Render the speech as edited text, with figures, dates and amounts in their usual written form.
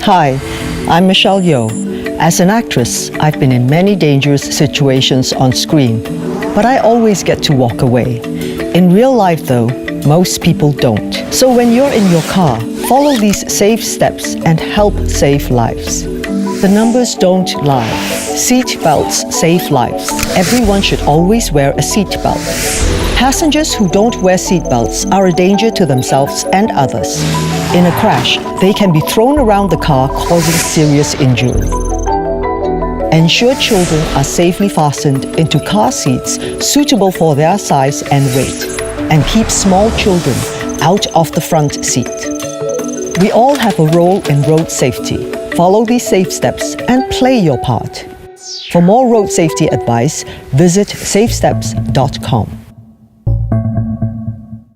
Hi, I'm Michelle Yeoh. As an actress, I've been in many dangerous situations on screen, but I always get to walk away. In real life though, most people don't. So when you're in your car, follow these safe steps and help save lives. The numbers don't lie. Seatbelts save lives. Everyone should always wear a seatbelt. Passengers who don't wear seatbelts are a danger to themselves and others. In a crash, they can be thrown around the car, causing serious injury. Ensure children are safely fastened into car seats suitable for their size and weight, and keep small children out of the front seat. We all have a role in road safety. Follow these safe steps and play your part. For more road safety advice, visit safesteps.com.